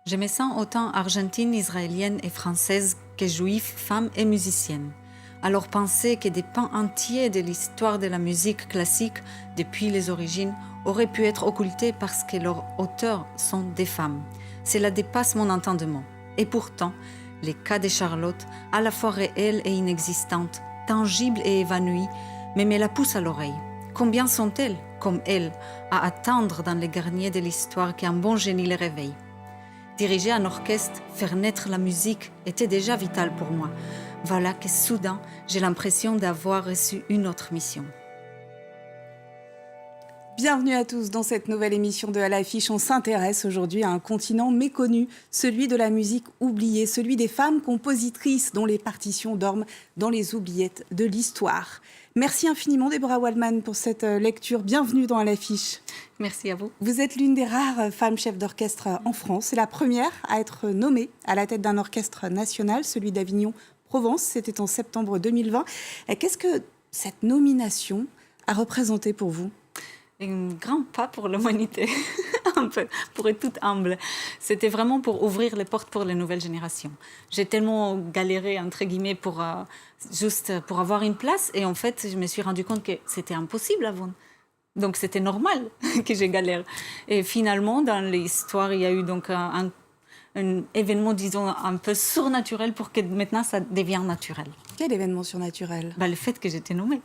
Je me sens autant argentine, israélienne et française que juive, femme et musicienne. Alors penser que des pans entiers de l'histoire de la musique classique, depuis les origines, auraient pu être occultés parce que leurs auteurs sont des femmes. Cela dépasse mon entendement. Et pourtant, les cas de Charlotte, à la fois réels et inexistantes, tangibles et évanouies, me la poussent à l'oreille. Combien sont-elles, comme elles, à attendre dans les garniers de l'histoire qu'un bon génie les réveille? Diriger un orchestre, faire naître la musique était déjà vital pour moi. Voilà que soudain, j'ai l'impression d'avoir reçu une autre mission. Bienvenue à tous dans cette nouvelle émission de À l'affiche. On s'intéresse aujourd'hui à un continent méconnu, celui de la musique oubliée, celui des femmes compositrices dont les partitions dorment dans les oubliettes de l'histoire. Merci infiniment Deborah Waldman pour cette lecture. Bienvenue dans À l'affiche. Merci à vous. Vous êtes l'une des rares femmes chefs d'orchestre en France. C'est la première à être nommée à la tête d'un orchestre national, celui d'Avignon-Provence. C'était en septembre 2020. Qu'est-ce que cette nomination a représenté pour vous ? Un grand pas pour l'humanité, un peu, pour être toute humble. C'était vraiment pour ouvrir les portes pour les nouvelles générations. J'ai tellement galéré, entre guillemets, juste pour avoir une place. Et en fait, je me suis rendu compte que c'était impossible avant. Donc, c'était normal que je galère. Et finalement, dans l'histoire, il y a eu donc un événement, disons, un peu surnaturel pour que maintenant, ça devienne naturel. Quel événement surnaturel ? Le fait que j'étais nommée.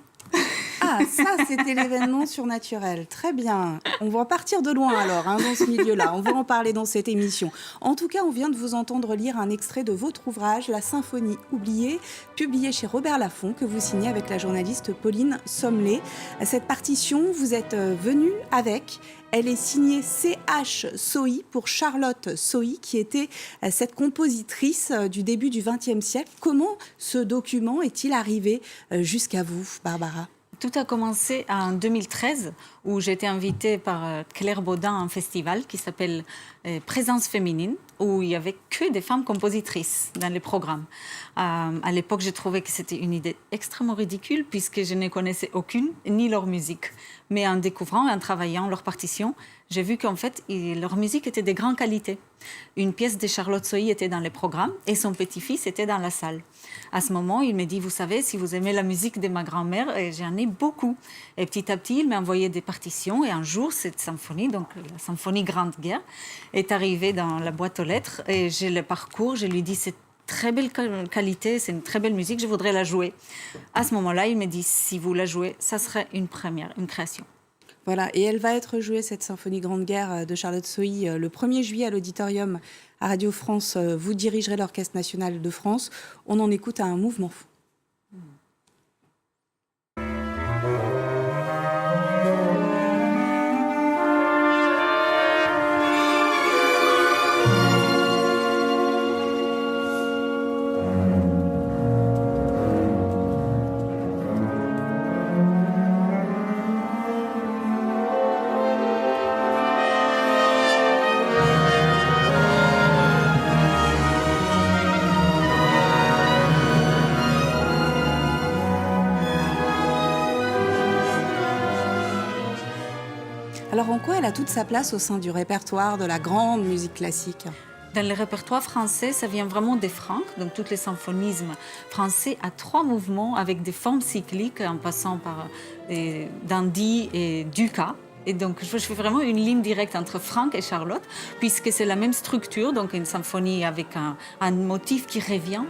Ah, ça, c'était l'événement surnaturel. Très bien. On va partir de loin alors, dans ce milieu-là. On va en parler dans cette émission. En tout cas, on vient de vous entendre lire un extrait de votre ouvrage, La Symphonie oubliée, publié chez Robert Laffont, que vous signez avec la journaliste Pauline Sommelet. Cette partition, vous êtes venue avec. Elle est signée C.H. Sohi pour Charlotte Sohi, qui était cette compositrice du début du XXe siècle. Comment ce document est-il arrivé jusqu'à vous, Barbara ? Tout a commencé en 2013, où j'ai été invitée par Claire Baudin à un festival qui s'appelle Présence féminine, où il n'y avait que des femmes compositrices dans les programmes. À l'époque, j'ai trouvé que c'était une idée extrêmement ridicule, puisque je ne connaissais aucune, ni leur musique. Mais en découvrant et en travaillant leur partition, j'ai vu qu'en fait, leur musique était de grande qualité. Une pièce de Charlotte Sohi était dans les programmes et son petit-fils était dans la salle. À ce moment, il m'a dit, vous savez, si vous aimez la musique de ma grand-mère, et j'en ai beaucoup. Et petit à petit, il m'a envoyé des partitions. Et un jour, cette symphonie, donc la symphonie Grande Guerre, est arrivée dans la boîte aux lettres. Et j'ai le parcours, je lui dis, c'est très belle qualité, c'est une très belle musique, je voudrais la jouer. À ce moment-là, il m'a dit, si vous la jouez, ça serait une première, une création. Voilà, et elle va être jouée, cette symphonie Grande Guerre de Charlotte Sohi, le 1er juillet à l'Auditorium à Radio France. Vous dirigerez l'Orchestre national de France. On en écoute un mouvement fou. Alors en quoi elle a toute sa place au sein du répertoire de la grande musique classique ? Dans le répertoire français, ça vient vraiment des franques, donc tous les symphonismes français à 3 mouvements avec des formes cycliques en passant par Dandy et Dukas. Et donc, je fais vraiment une ligne directe entre Franck et Charlotte, puisque c'est la même structure, donc une symphonie avec un motif qui revient.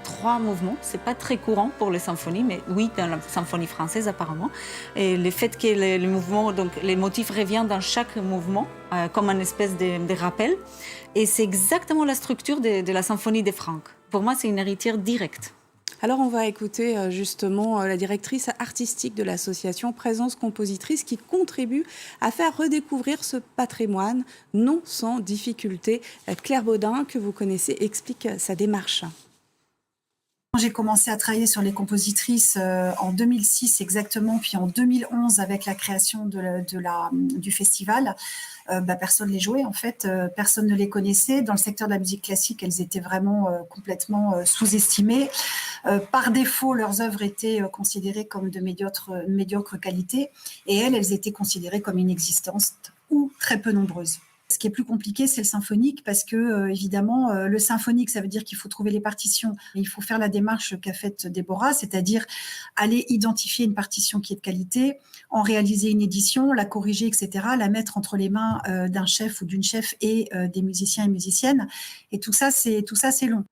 3 mouvements, c'est pas très courant pour les symphonies, mais oui, dans la symphonie française apparemment. Et le fait que les mouvements, donc les motifs reviennent dans chaque mouvement, comme une espèce de rappel. Et c'est exactement la structure de la symphonie de Franck. Pour moi, c'est une héritière directe. Alors on va écouter justement la directrice artistique de l'association Présence Compositrice qui contribue à faire redécouvrir ce patrimoine non sans difficulté. Claire Baudin, que vous connaissez, explique sa démarche. J'ai commencé à travailler sur les compositrices en 2006 exactement, puis en 2011 avec la création du festival. Personne ne les jouait en fait, personne ne les connaissait. Dans le secteur de la musique classique, elles étaient vraiment complètement sous-estimées. Par défaut, leurs œuvres étaient considérées comme de médiocre qualité et elles étaient considérées comme inexistantes ou très peu nombreuses. Ce qui est plus compliqué, c'est le symphonique parce que, évidemment, le symphonique, ça veut dire qu'il faut trouver les partitions. Il faut faire la démarche qu'a faite Déborah, c'est-à-dire aller identifier une partition qui est de qualité, en réaliser une édition, la corriger, etc., la mettre entre les mains d'un chef ou d'une chef et des musiciens et musiciennes. Et tout ça, c'est long.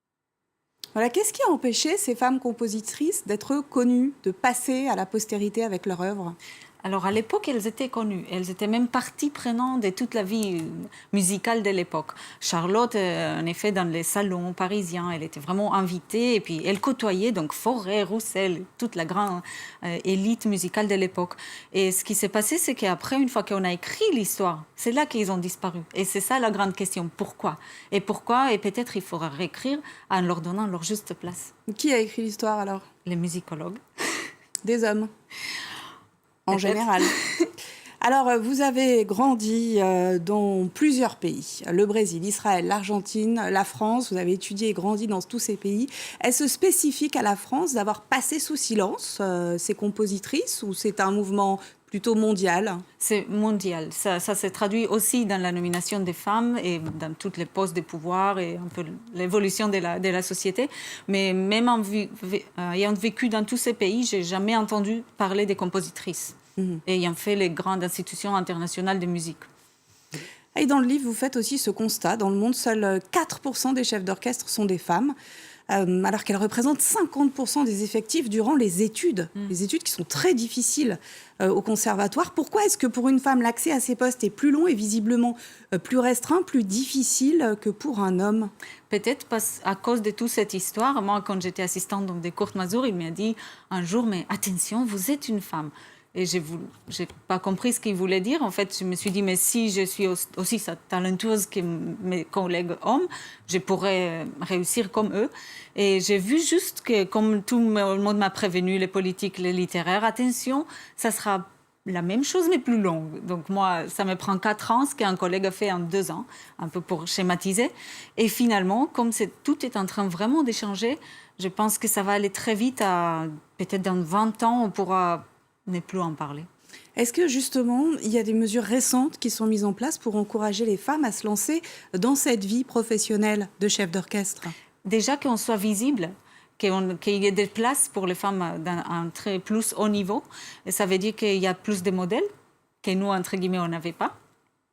Voilà, qu'est-ce qui a empêché ces femmes compositrices d'être connues, de passer à la postérité avec leur œuvre ? Alors, à l'époque, elles étaient connues. Elles étaient même partie prenante de toute la vie musicale de l'époque. Charlotte, en effet, dans les salons parisiens, elle était vraiment invitée. Et puis, elle côtoyait donc Fauré, Roussel, toute la grande élite musicale de l'époque. Et ce qui s'est passé, c'est qu'après, une fois qu'on a écrit l'histoire, c'est là qu'ils ont disparu. Et c'est ça la grande question. Pourquoi ? Et peut-être il faudra réécrire en leur donnant leur juste place. Qui a écrit l'histoire alors ? Les musicologues. Des hommes. En général. Alors, vous avez grandi dans plusieurs pays, le Brésil, Israël, l'Argentine, la France, vous avez étudié et grandi dans tous ces pays. Est-ce spécifique à la France d'avoir passé sous silence ces compositrices ou c'est un mouvement plutôt mondial ? C'est mondial. Ça s'est traduit aussi dans la nomination des femmes et dans tous les postes de pouvoir et un peu l'évolution de la société. Mais même ayant vécu dans tous ces pays, je n'ai jamais entendu parler des compositrices, ayant fait les grandes institutions internationales de musique. Et dans le livre, vous faites aussi ce constat. Dans le monde, seuls 4% des chefs d'orchestre sont des femmes. Alors qu'elles représentent 50% des effectifs durant les études qui sont très difficiles au conservatoire. Pourquoi est-ce que pour une femme, l'accès à ces postes est plus long et visiblement plus restreint, plus difficile que pour un homme ? Peut-être à cause de toute cette histoire. Moi, quand j'étais assistante donc, de Kurt Masur, il m'a dit un jour, mais attention, vous êtes une femme. Et je n'ai pas compris ce qu'il voulait dire. En fait, je me suis dit, mais si je suis aussi talentueuse que mes collègues hommes, je pourrais réussir comme eux. Et j'ai vu juste que, comme tout le monde m'a prévenu, les politiques, les littéraires, attention, ça sera la même chose, mais plus longue. Donc moi, ça me prend 4 ans, ce qu'un collègue a fait en 2 ans, un peu pour schématiser. Et finalement, comme tout est en train vraiment de changer, je pense que ça va aller très vite. Peut-être dans 20 ans, on pourra ne plus en parler. Est-ce que justement, il y a des mesures récentes qui sont mises en place pour encourager les femmes à se lancer dans cette vie professionnelle de chef d'orchestre ? Déjà qu'on soit visible, qu'il y ait des places pour les femmes d'un très plus haut niveau. Et ça veut dire qu'il y a plus de modèles que nous, entre guillemets, on n'avait pas.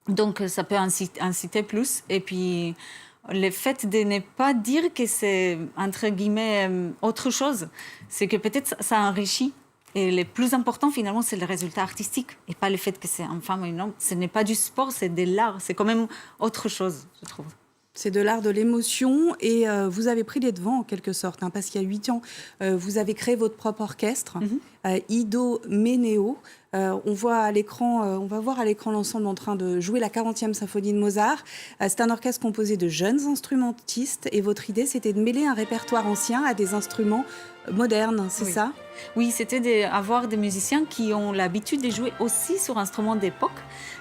Donc, ça peut inciter plus. Et puis, le fait de ne pas dire que c'est, entre guillemets, autre chose, c'est que peut-être ça enrichit. Et le plus important, finalement, c'est le résultat artistique et pas le fait que c'est une femme ou un homme. Ce n'est pas du sport, c'est de l'art. C'est quand même autre chose, je trouve. C'est de l'art de l'émotion et vous avez pris les devants en quelque sorte, parce qu'il y a 8 ans, vous avez créé votre propre orchestre, Ido Meneo. On voit à l'écran, on va voir à l'écran l'ensemble en train de jouer la 40e symphonie de Mozart. C'est un orchestre composé de jeunes instrumentistes et votre idée, c'était de mêler un répertoire ancien à des instruments modernes, c'est ça ? Oui, c'était d'avoir des musiciens qui ont l'habitude de jouer aussi sur instruments d'époque.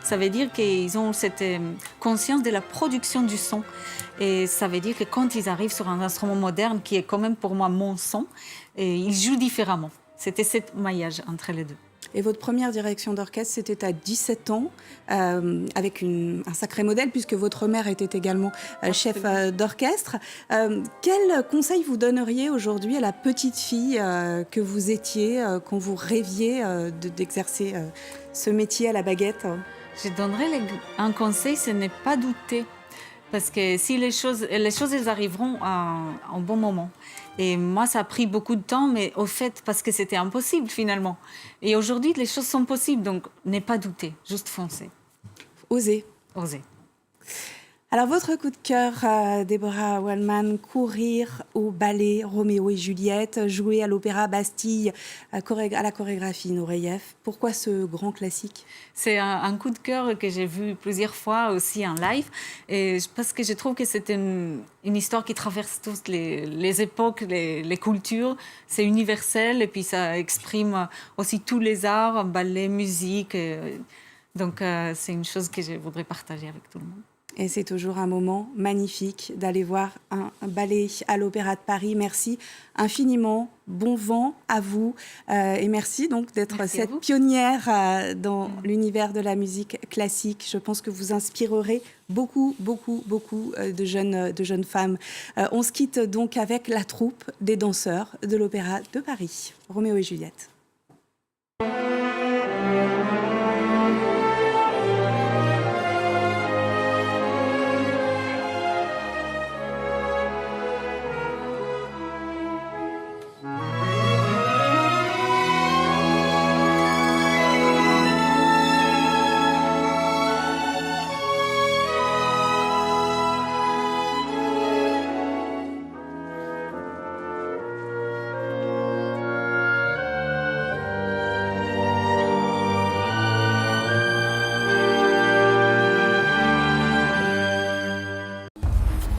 Ça veut dire qu'ils ont cette conscience de la production du son. Et ça veut dire que quand ils arrivent sur un instrument moderne, qui est quand même pour moi mon son, ils jouent différemment. C'était ce maillage entre les deux. Et votre première direction d'orchestre, c'était à 17 ans, avec un sacré modèle, puisque votre mère était également chef d'orchestre. Quel conseil vous donneriez aujourd'hui à la petite fille que vous étiez, quand vous rêviez d'exercer ce métier à la baguette ? Je donnerais un conseil, ce n'est pas douter. Parce que si les choses elles arriveront en bon moment. Et moi, ça a pris beaucoup de temps, mais au fait, parce que c'était impossible finalement. Et aujourd'hui, les choses sont possibles, donc ne pas douter, juste foncer. Oser. Oser. Alors, votre coup de cœur, Déborah Wallman, courir au ballet Roméo et Juliette, jouer à l'Opéra Bastille, à la chorégraphie Nureyev. Pourquoi ce grand classique ? C'est un coup de cœur que j'ai vu plusieurs fois aussi en live, et parce que je trouve que c'est une histoire qui traverse toutes les époques, les cultures. C'est universel, et puis ça exprime aussi tous les arts, ballet, musique. Donc, c'est une chose que je voudrais partager avec tout le monde. Et c'est toujours un moment magnifique d'aller voir un ballet à l'Opéra de Paris. Merci infiniment. Bon vent à vous. Et merci donc d'être cette pionnière dans l'univers de la musique classique. Je pense que vous inspirerez beaucoup de jeunes femmes. On se quitte donc avec la troupe des danseurs de l'Opéra de Paris. Roméo et Juliette.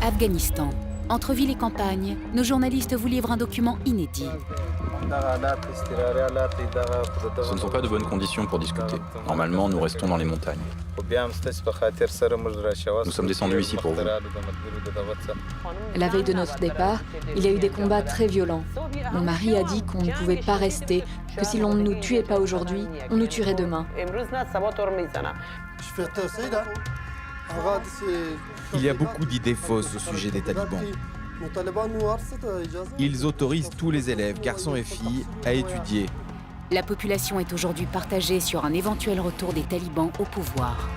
Afghanistan. Entre ville et campagne, nos journalistes vous livrent un document inédit. Ce ne sont pas de bonnes conditions pour discuter. Normalement, nous restons dans les montagnes. Nous sommes descendus ici pour vous. La veille de notre départ, il y a eu des combats très violents. Mon mari a dit qu'on ne pouvait pas rester, que si l'on ne nous tuait pas aujourd'hui, on nous tuerait demain. Il y a beaucoup d'idées fausses au sujet des talibans. Ils autorisent tous les élèves, garçons et filles, à étudier. La population est aujourd'hui partagée sur un éventuel retour des talibans au pouvoir.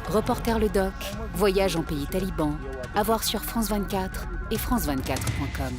Reporter le doc, voyage en pays taliban, à voir sur France 24 et France24.com.